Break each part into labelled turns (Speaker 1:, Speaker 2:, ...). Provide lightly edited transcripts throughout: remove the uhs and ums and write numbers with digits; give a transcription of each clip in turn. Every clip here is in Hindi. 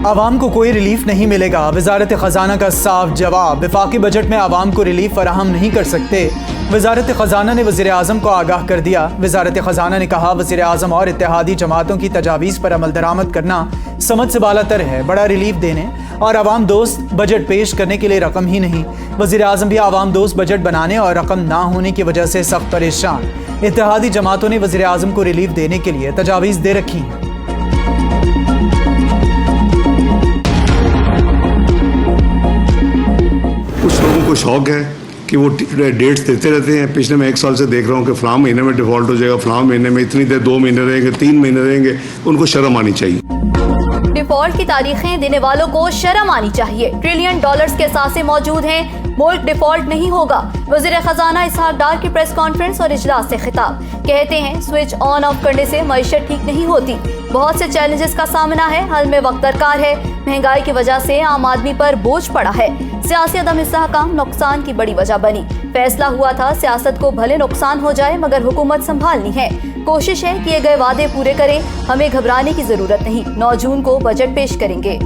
Speaker 1: आवाम को कोई रिलीफ नहीं मिलेगा, वजारत ख़जाना का साफ जवाब। वफाकी बजट में आवाम को रिलीफ फराहम नहीं कर सकते, वजारत ख़जाना ने वज़ीर आज़म को आगाह कर दिया। वजारत ख़जाना ने कहा, वज़ीर आज़म और इत्तेहादी जमातों की तजावीज़ पर अमल दरामद करना समझ से बालातर है। बड़ा रिलीफ देने और आवाम दोस्त बजट पेश करने के लिए रकम ही नहीं, वज़ीर आज़म भी आवाम दोस्त बजट बनाने और रकम ना होने की वजह से सख्त परेशान। इत्तेहादी जमातों ने वज़ीर आज़म को रिलीफ देने के लिए तजावीज़ दे रखी हैं।
Speaker 2: कुछ लोगों को शौक है कि वो डेट्स देते रहते हैं। पिछले मैं 1 साल से देख रहा हूँ कि फलां महीने में डिफ़ॉल्ट हो जाएगा, फलां महीने में इतनी देर 2 महीने रहेंगे, 3 महीने रहेंगे। उनको शर्म आनी चाहिए।
Speaker 3: डिफॉल्ट की तारीखें देने वालों को शर्म आनी चाहिए। ट्रिलियन डॉलर्स के सासे मौजूद हैं, मुल्क डिफॉल्ट नहीं होगा। वज़ीर ख़जाना इसहाक डार की प्रेस कॉन्फ्रेंस और इजलास से खिताब। कहते हैं, स्विच ऑन ऑफ करने से मईशत ठीक नहीं होती, बहुत से चैलेंजेस का सामना है, हल में वक्त दरकार है। महंगाई की वजह से आम आदमी पर बोझ पड़ा है। सियासी अदम इस्तेहकाम नुकसान की बड़ी वजह बनी। फैसला हुआ था सियासत को भले नुकसान हो जाए मगर हुकूमत संभालनी है। कोशिश है किए गए वादे पूरे करें, हमें घबराने की जरूरत नहीं। 9 जून को बजट पेश करेंगे।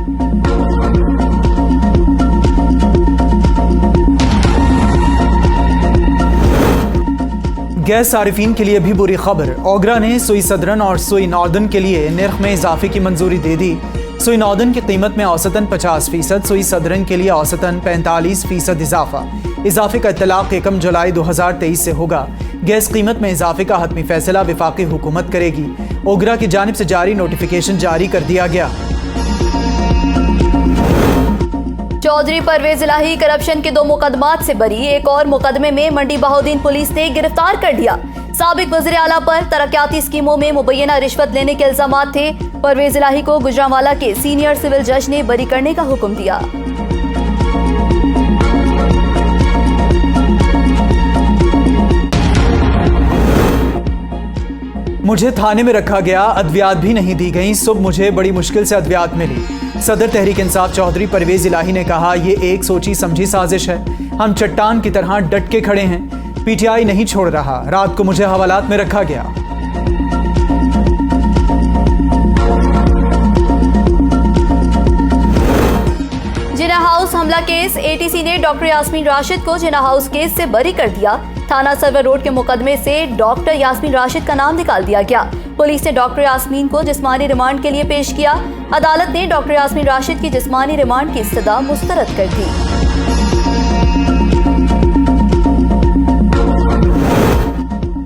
Speaker 1: गैस सारिफीन के लिए भी बुरी खबर। ओगरा ने सुई सदरन और सुई नॉर्दर्न के लिए निर्ख में इजाफे की मंजूरी दे दी। सुई नॉर्दर्न की कीमत में औसतन 50%, सुई सदरन के लिए औसतन 45% इजाफा। इजाफे का इत्तलाक 1 जुलाई 2023 से होगा। गैस कीमत में इजाफे का हतमी फैसला वफाकी हुकूमत करेगी। ओगरा की जानिब से जारी नोटिफिकेशन जारी कर दिया गया।
Speaker 3: चौधरी परवेज इलाही करप्शन के 2 मुकदमात से बरी। एक और मुकदमे में मंडी बहाउद्दीन पुलिस ने गिरफ्तार कर दिया। साबिक वज़ीर आला पर तरक्याती स्कीमों में मुबैना रिश्वत लेने के इल्जामात थे। परवेज इलाही को गुजरांवाला के सीनियर सिविल जज ने बरी करने का हुक्म दिया।
Speaker 1: मुझे थाने में रखा गया, अद्वियात भी नहीं दी गई। सुबह मुझे बड़ी मुश्किल से अद्वियात मिली। सदर तहरीक इंसाफ चौधरी परवेज इलाही ने कहा, ये एक सोची समझी साजिश है। हम चट्टान की तरह डट के खड़े हैं। पीटीआई नहीं छोड़ रहा। रात को मुझे हवालात में रखा गया।
Speaker 3: जिना हाउस हमला केस। एटीसी ने डॉक्टर यास्मीन राशिद को जिना हाउस केस से बरी कर दिया। थाना सर्वर रोड के मुकदमे से डॉक्टर यास्मीन राशिद का नाम निकाल दिया गया। पुलिस ने डॉक्टर यास्मीन को जिस्मानी रिमांड के लिए पेश किया। अदालत ने डॉक्टर यास्मीन राशिद की जिस्मानी रिमांड की इस्तदा मुस्तरद कर दी।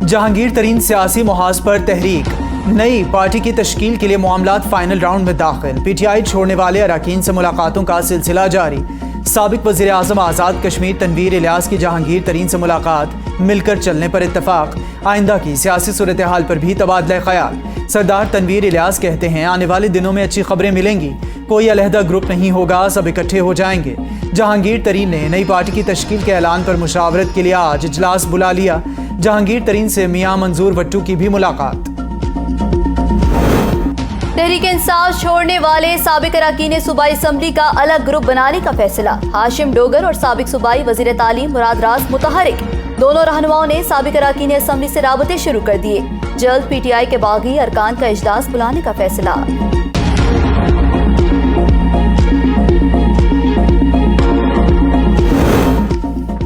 Speaker 1: जहांगीर तरीन सियासी मुहाज पर तहरीक। नई पार्टी की तश्कील के लिए मामलात फाइनल राउंड में दाखिल। पीटीआई छोड़ने वाले अरकान से मुलाकातों का सिलसिला जारी। साबिक वज़ीर आज़म आज़ाद कश्मीर तनवीर इलियास की जहांगीर तरीन से मुलाकात, मिलकर चलने पर इत्तफाक। आइंदा की सियासी सूरत हाल पर भी तबादला ख्याल। सरदार तनवीर इलियास कहते हैं, आने वाले दिनों में अच्छी खबरें मिलेंगी। कोई अलहदा ग्रुप नहीं होगा, सब इकट्ठे हो जाएंगे। जहांगीर तरीन ने नई पार्टी की तश्कील के ऐलान पर मुशावरत के लिए आज इजलास बुला लिया। जहांगीर तरीन से मियां मंजूर वट्टू की भी मुलाकात।
Speaker 3: तहरीक इंसाफ छोड़ने वाले साबिक अरकान सूबाई असम्बली का अलग ग्रुप बनाने का फैसला। हाशिम डोगर और साबिक सूबाई वजीर तालीम मुराद रास मुतहरिक। दोनों रहनुमाओं ने साबिक अरकान असम्बली से राबते शुरू कर दिए। जल्द पीटीआई के बागी अरकान का इजलास बुलाने का फैसला।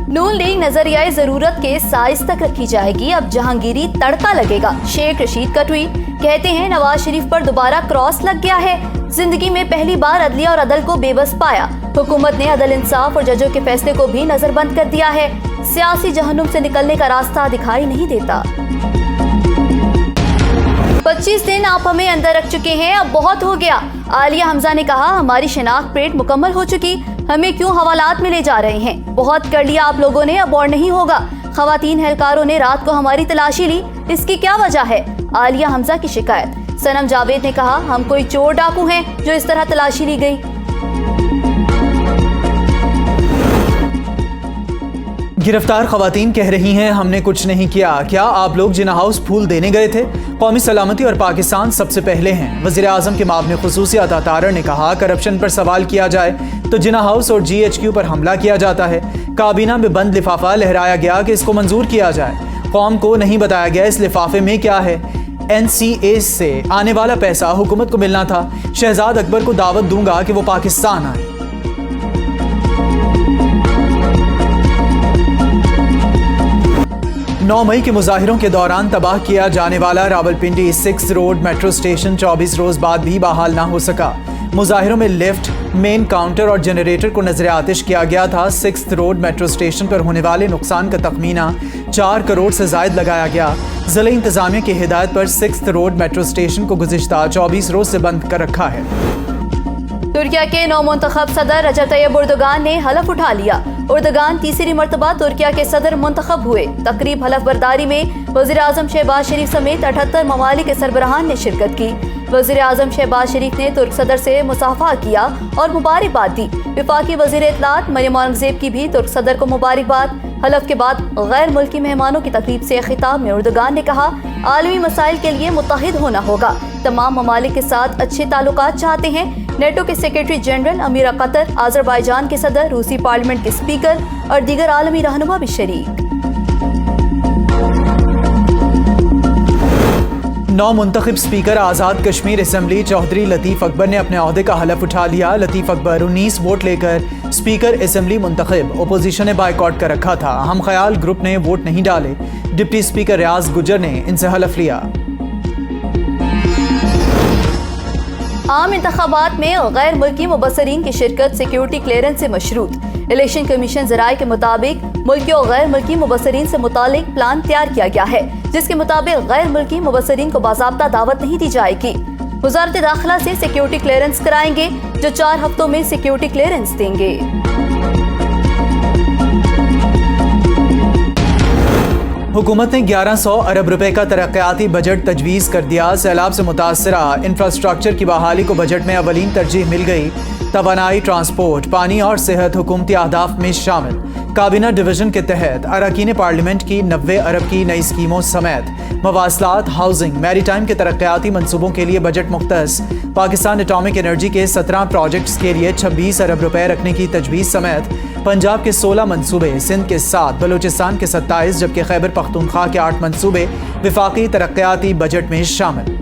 Speaker 3: नून लीग नजरिया जरूरत के साइज तक रखी जाएगी, अब जहांगीरी तड़का लगेगा। शेख रशीद का ट्वीट। कहते हैं, नवाज शरीफ पर दोबारा क्रॉस लग गया है। जिंदगी में पहली बार अदलिया और अदल को बेबस पाया। हुकूमत ने अदल इंसाफ और जजों के फैसले को भी नजरबंद कर दिया है। सियासी जहन्नुम से निकलने का रास्ता दिखाई नहीं देता। 25 दिन आप हमें अंदर रख चुके हैं, अब बहुत हो गया। आलिया हमजा ने कहा, हमारी शिनाख्त परेड मुकम्मल हो चुकी, हमें क्यों हवालात में ले जा रहे हैं। बहुत कर लिया आप लोगों ने, अब और नहीं होगा। खवातीन एहलकारों ने रात को हमारी तलाशी ली, इसकी क्या वजह है। आलिया हमजा की शिकायत। सनम जावेद ने कहा, हम कोई चोर डाकू हैं जो इस तरह तलाशी ली गई।
Speaker 1: गिरफ्तार खवातीन कह रही हैं, हमने कुछ नहीं किया। क्या आप लोग जिना हाउस फूल देने गए थे? कौमी सलामती और पाकिस्तान सबसे पहले हैं। वज़ीर आज़म के मामले खुसूसी अता तारर ने कहा, करप्शन पर सवाल किया जाए तो जिना हाउस और GHQ पर हमला किया जाता है। काबीना में बंद लिफाफा लहराया गया कि इसको मंजूर किया जाए। कौम को नहीं बताया गया इस लिफाफे में क्या है। NCA से आने वाला पैसा हुकूमत को मिलना था। शहजाद अकबर को दावत दूंगा कि वो पाकिस्तान आए। नौ मई के मुजाहिरों के दौरान तबाह किया जाने वाला रावलपिंडी 6 रोड मेट्रो स्टेशन 24 रोज बाद भी बहाल ना हो सका। मुजाहिरों में लिफ्ट, मेन काउंटर और जनरेटर को नजर आतिश किया गया था। 6 रोड मेट्रो स्टेशन पर होने वाले नुकसान का तखमीना 4 करोड़ से जायद लगाया गया। जिला इंतजामिया की हिदायत पर 6 रोड मेट्रो स्टेशन को गुज़िश्ता 24 रोज से बंद कर रखा है।
Speaker 3: तुर्किया के नौमुंतखब सदर रजब तैयब उर्दुगान ने हलफ उठा लिया। उर्दुगान तीसरी मरतबा तुर्किया के सदर मुंतखब हुए। तकरीब हलफ बरदारी में वज़ीर आज़म शहबाज शरीफ समेत 78 ममालिक के सरबराहान ने शिरकत की। वज़ीर आज़म शहबाज शरीफ ने तुर्क सदर से मुसाफा किया और मुबारकबाद दी। वफाकी वज़ीर इत्तलात मरियम औरंगज़ेब की भी तुर्क सदर को मुबारकबाद। हलफ के बाद गैर मुल्की मेहमानों की तकरीब से खिताब में उर्दुगान ने कहा, आलमी मसाइल के लिए मुत्तहिद होना होगा। तमाम ममालिक के साथ अच्छे ताल्लुकात चाहते हैं। नेटो के secretary general Amir Qatar, Azerbaijan के सदर, रूसी पार्लियामेंट के स्पीकर और दीगर आलमी रहनुमा भी शरीक।
Speaker 1: नौ मुंतखब स्पीकर आज़ाद कश्मीर असम्बली चौधरी लतीफ़ अकबर ने अपने ओहदे का हलफ उठा लिया। लतीफ़ अकबर 19 वोट लेकर स्पीकर असम्बली मुंतखब। अपोजिशन ने बाइकआउट कर रखा था। हम ख्याल ग्रुप ने वोट नहीं डाले। डिप्टी स्पीकर रियाज गुजर ने इनसे हलफ लिया। आम इंतखाबात में गैर मुल्की मुबसरीन की शिरकत सिक्योरिटी क्लियरेंस से मशरूत। इलेक्शन कमीशन ज़राए के मुताबिक मुल्की और गैर मुल्की मुबसरीन से मुतालिक प्लान तैयार किया गया है, जिसके मुताबिक गैर मुल्की मुबसरीन को बाज़ाब्ता दावत नहीं दी जाएगी। वज़ारत दाखिला से सिक्योरिटी क्लियरेंस कराएंगे, जो 4 हफ्तों में सिक्योरिटी क्लियरेंस देंगे। हुकूमत ने 1100 अरब रुपए का तरक्याती बजट तजवीज़ कर दिया। सैलाब से मुतासरा इंफ्रास्ट्रक्चर की बहाली को बजट में अवलीन तरजीह मिल गई। तवानाई, ट्रांसपोर्ट, पानी और सेहत हुकूमती अहदाफ में शामिल। काबीना डिवीजन के तहत अरकान पार्लियामेंट की 90 अरब की नई स्कीमों समेत मवासलात, हाउसिंग, मैरीटाइम के तरक्याती मनसूबों के लिए बजट मुख्तस। पाकिस्तान एटॉमिक एनर्जी के 17 प्रोजेक्ट्स के लिए 26 अरब रुपए रखने की तजवीज़ समेत पंजाब के 16 मनसूबे, सिंध के 7, बलूचिस्तान के 27 जबकि खैबर पख्तूनख्वा के 8 मनसूबे विफाकी तरक्याती बजट में शामिल।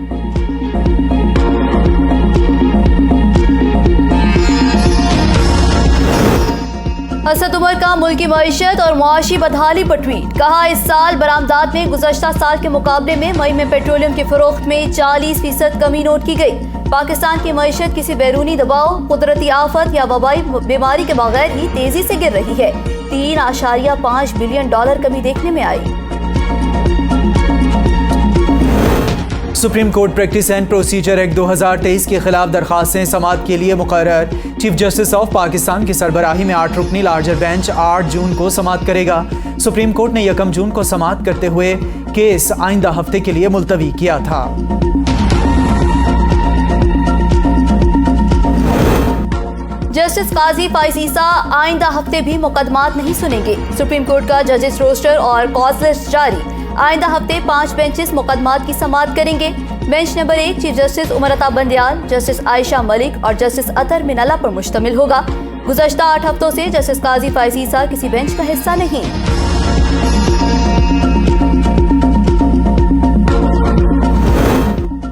Speaker 3: असद उमर का मुल्की मईशत और मुआशी बदहाली पर ट्वीट। कहा, इस साल बरामदात में गुज़श्ता साल के मुकाबले में मई में पेट्रोलियम की फरोख्त में 40% कमी नोट की गई। पाकिस्तान की मईशत किसी बैरूनी दबाव, कुदरती आफत या वबाई बीमारी के बगैर ही तेजी से गिर रही है। 3.5 बिलियन डॉलर कमी देखने में आई।
Speaker 1: Supreme Court practice and procedure act 2023 के खिलाफ दरखास्तें समाअत के लिए मुकर्रर। चीफ जस्टिस ऑफ पाकिस्तान की सरबराही में 8 रुकनी लार्जर बेंच 8 जून को समाअत करेगा। सुप्रीम कोर्ट ने 1 जून को समाअत करते हुए केस आइंदा हफ्ते के लिए मुलतवी किया था।
Speaker 3: जस्टिस काजी फाइज ईसा आइंदा हफ्ते भी मुकदमात नहीं सुनेंगे। सुप्रीम कोर्ट का जजेस रोस्टर और कॉज लिस्ट जारी। आइंदा हफ्ते 5 बेंचेस मुकदमात की समाअत करेंगे। Bench number 1 chief justice Umar Ata Bandial, justice Ayesha Malik और जस्टिस अतर मिनल्ला पर मुश्तमिल होगा। गुज़श्ता 8 हफ्तों से जस्टिस काजी फाइज ईसा किसी बेंच का हिस्सा नहीं।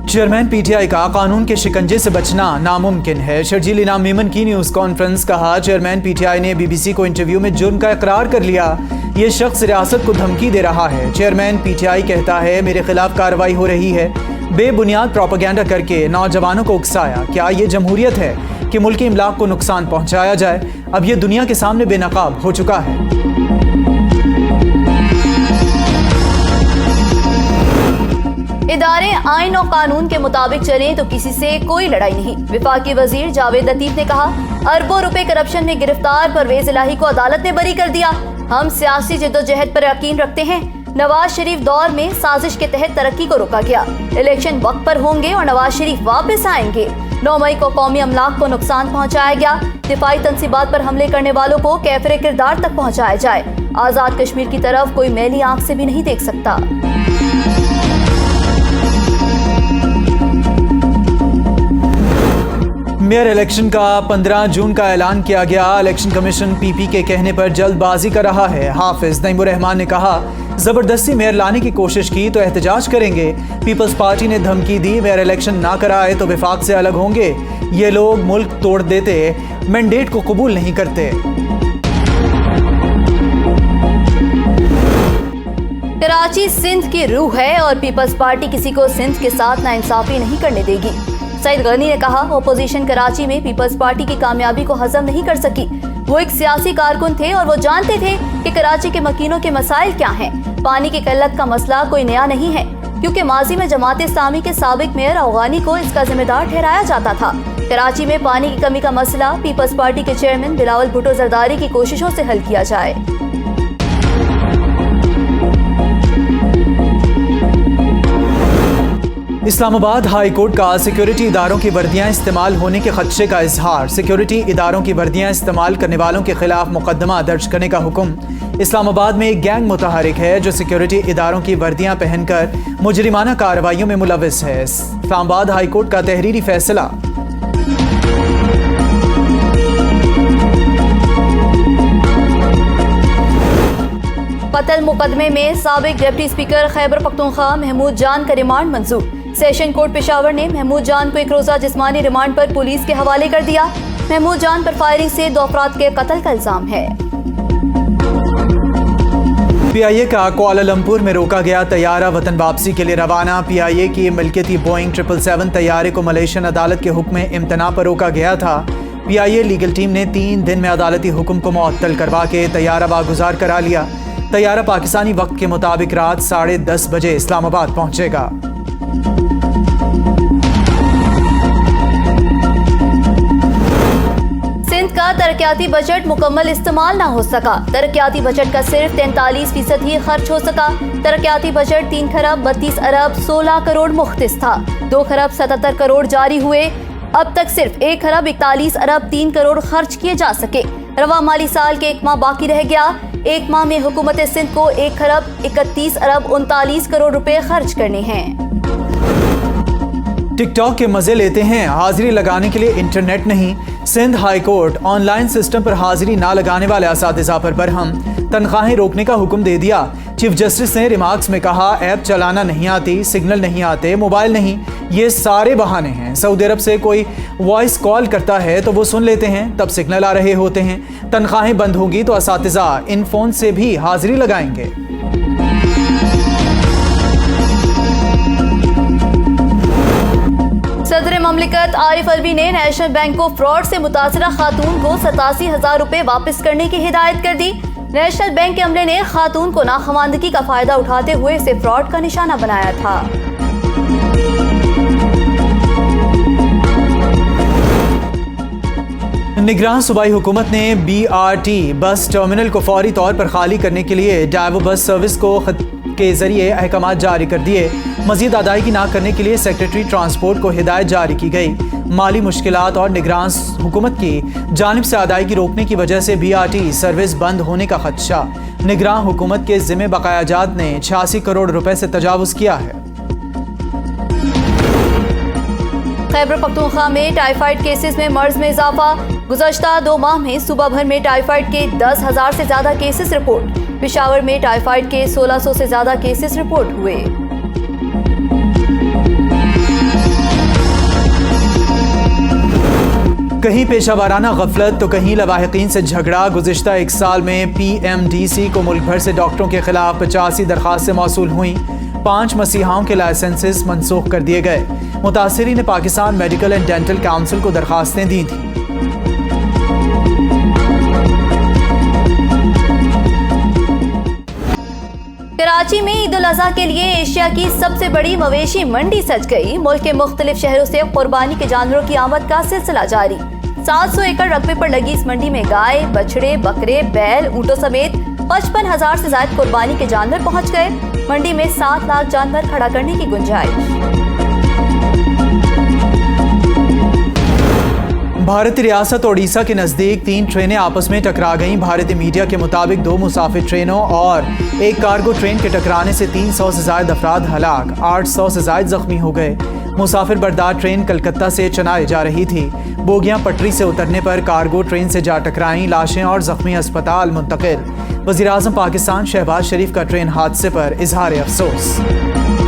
Speaker 1: चेयरमैन पीटीआई का कानून के शिकंजे से बचना नामुमकिन है। शर्जील इनाम मेमन की न्यूज़ कॉन्फ्रेंस। कहा, चेयरमैन पीटीआई ने बीबीसी को इंटरव्यू में जुर्म का इकरार कर लिया। ये शख्स रियासत को धमकी दे रहा है। चेयरमैन पीटीआई कहता है, मेरे खिलाफ कार्रवाई हो रही है। बेबुनियाद प्रोपेगेंडा करके नौजवानों को उकसाया। क्या ये जमहूरियत है कि मुल्क की इमलाक को नुकसान पहुंचाया जाए? अब ये दुनिया के सामने बेनकाब हो चुका है।
Speaker 3: इदारे आइन और कानून के मुताबिक चलें तो किसी से कोई लड़ाई नहीं। विफाकी वजीर जावेद लतीफ ने कहा, अरबों रुपए करप्शन में गिरफ्तार परवेज इलाही को अदालत ने बरी कर दिया। हम सियासी जद्दोजहद पर यकीन रखते हैं। नवाज शरीफ दौर में साजिश के तहत तरक्की को रोका गया। इलेक्शन वक्त पर होंगे और नवाज शरीफ वापस आएंगे। 9 मई को कौमी अमलाक को नुकसान पहुंचाया गया। दिफाई तंसीबात पर हमले करने वालों को कैफरे किरदार तक पहुंचाया जाए। आजाद कश्मीर की तरफ कोई मैली आंख से भी नहीं देख सकता।
Speaker 1: मेयर इलेक्शन का 15 जून का ऐलान किया गया। इलेक्शन कमीशन पीपी के कहने पर जल्दबाजी कर रहा है। हाफिज नईमुर रहमान ने कहा, जबरदस्ती मेयर लाने की कोशिश की तो एहतजाज करेंगे। पीपल्स पार्टी ने धमकी दी मेयर इलेक्शन ना कराए तो विफाक से अलग होंगे। ये लोग मुल्क तोड़ देते मैंडेट को कबूल नहीं करते।
Speaker 3: कराची सिंध की रूह है और पीपल्स पार्टी किसी को सिंध के साथ नाइंसाफी नहीं करने देगी। सईद गनी ने कहा, अपोजिशन कराची में पीपल्स पार्टी की कामयाबी को हजम नहीं कर सकी। वो एक सियासी कारकुन थे और वो जानते थे कि कराची के मकीनों के मसाइल क्या हैं। पानी की किल्लत का मसला कोई नया नहीं है, क्योंकि माजी में जमात इस्लामी के साबिक मेयर अफगानी को इसका जिम्मेदार ठहराया जाता था। कराची में पानी की कमी का मसला पीपल्स पार्टी के चेयरमैन बिलावल भुट्टो जरदारी की कोशिशों से हल किया जाए।
Speaker 1: इस्लामाबाद हाई कोर्ट का सिक्योरिटी इदारों की वर्दियां इस्तेमाल होने के खदशे का इजहार। सिक्योरिटी इदारों की वर्दियां इस्तेमाल करने वालों के खिलाफ मुकदमा दर्ज करने का हुक्म। इस्लामाबाद में एक गैंग मुतहरिक है जो सिक्योरिटी इदारों की वर्दियां पहनकर मुजरिमाना कार्रवाइयों में मुलविस है। इस्लामाबाद हाई कोर्ट का तहरीरी फैसला।
Speaker 3: कत्ल मुकदमे में साबिक डिप्टी स्पीकर खैबर पख्तूनख्वा महमूद जान का रिमांड मंजूर। सेशन कोर्ट पेशावर ने महमूद जान को एक रोजा जिस्मानी रिमांड पर पुलिस के हवाले कर दिया। महमूद जान पर फायरिंग से 2 अफराद के कत्ल का इल्जाम है।
Speaker 1: PIA का कुआलालंपुर में रोका गया तैयारा वतन वापसी के लिए रवाना। PIA की मिल्कियती बोइंग 777 तैयारे को मलेशियन अदालत के हुक्म इम्तना पर रोका गया था। PIA लीगल टीम ने 3 दिन में अदालती हुक्म को मुअत्तल करवा के तैयारा बागुजार करा लिया। तैयारा पाकिस्तानी वक्त के मुताबिक रात 10:30 बजे इस्लामाबाद पहुंचेगा।
Speaker 3: सिंध का तरक्याती बजट मुकम्मल इस्तेमाल ना हो सका। तरक्याती बजट का सिर्फ 43% ही खर्च हो सका। तरक्याती बजट 3 खरब 32 अरब 16 करोड़ मुख्तिस था। 2 खरब 77 करोड़ जारी हुए। अब तक सिर्फ 1 खरब 41 अरब 3 करोड़ खर्च किए जा सके। रवा माली साल के 1 माह बाकी रह गया। 1 माह में हुकूमत सिंध को 1 खरब 31 अरब 39 करोड़ रुपए खर्च करने हैं।
Speaker 1: टिकटॉक के मजे लेते हैं, हाजिरी लगाने के लिए इंटरनेट नहीं। Sindh high court online system पर हाजिरी ना लगाने वाले असातिज़ा पर बरहम। तनख्वाहें रोकने का हुक्म दे दिया। चीफ जस्टिस ने रिमार्क्स में कहा, ऐप चलाना नहीं आती, सिग्नल नहीं आते, मोबाइल नहीं, ये सारे बहाने हैं। सऊदी अरब से कोई वॉइस कॉल करता है तो वो सुन लेते हैं, तब सिग्नल आ रहे होते हैं। तनख्वाहें बंद होगी तो असातिज़ा इन फ़ोन से भी हाजिरी लगाएंगे।
Speaker 3: सदर ममलिकत आरिफ अलवी ने नेशनल बैंक को फ्रॉड से मुतासरा खातून को 87,000 रुपए वापस करने की हिदायत कर दी। नेशनल बैंक के अमले ने खातून को नाखवानदगी का फायदा उठाते हुए इसे फ्रॉड का निशाना बनाया था।
Speaker 1: निगरान सूबाई हुकूमत ने BRT बस टर्मिनल को फौरी तौर पर खाली करने के लिए डाइवो बस सर्विस को के जरिए अहकाम जारी कर दिए। मजीद अदायगी ना करने के लिए सेक्रेटरी ट्रांसपोर्ट को हिदायत जारी की गई। माली मुश्किलात और निगरान हुकूमत की जानिब से अदायगी रोकने की वजह से BRT सर्विस बंद होने का खदशा। निगरान हुकूमत के जिम्मे बकायाजात ने 86 करोड़ रुपए से तजावुज किया है।
Speaker 3: खैबर पख्तूनख्वा में टाइफाइड केसेस में मर्ज में इजाफा। गुज़श्ता 2 माह में सूबा भर में टाइफाइड के 10,000 से ज्यादा केसेस रिपोर्ट। पेशावर में टाइफाइड के 1600 से ज्यादा केसेस रिपोर्ट हुए।
Speaker 1: कहीं पेशा वाराना गफलत तो कहीं लवाहिकीन से झगड़ा। गुज़िश्ता 1 साल में PMDC को मुल्क भर से डॉक्टरों के खिलाफ 85 दरख्वास्तें मौसूल हुई। 5 मसीहाओं के लाइसेंसेस मनसूख कर दिए गए। मुतासिरीन ने Pakistan medical and dental council को दरख्वास्तें दी थी।
Speaker 3: कराची में ईद उल अज़हा के लिए एशिया की सबसे बड़ी मवेशी मंडी सज गई। मुल्क के मुख्तलिफ शहरों से कुर्बानी के जानवरों की आमद का सिलसिला जारी। 700 एकड़ रकबे पर लगी इस मंडी में गाय, बछड़े, बकरे, बैल, ऊंटों समेत 55,000 से ज्यादा कुर्बानी के जानवर पहुंच गए। मंडी में 7 लाख जानवर खड़ा करने की गुंजाइश।
Speaker 1: भारतीय रियासत ओडिशा के नज़दीक 3 ट्रेनें आपस में टकरा गईं। भारतीय मीडिया के मुताबिक 2 मुसाफिर ट्रेनों और एक कार्गो ट्रेन के टकराने से 300 से ज़ायद अफराद हलाक, 800 से ज़ायद ज़ख्मी हो गए। मुसाफिर बरदार ट्रेन कलकत्ता से चेन्नई जा रही थी। बोगियां पटरी से उतरने पर कार्गो ट्रेन से जा टकराईं। लाशें और ज़ख्मी अस्पताल मुंतकिल। वज़ीर-ए-आज़म पाकिस्तान शहबाज शरीफ का ट्रेन हादसे पर इजहार अफसोस।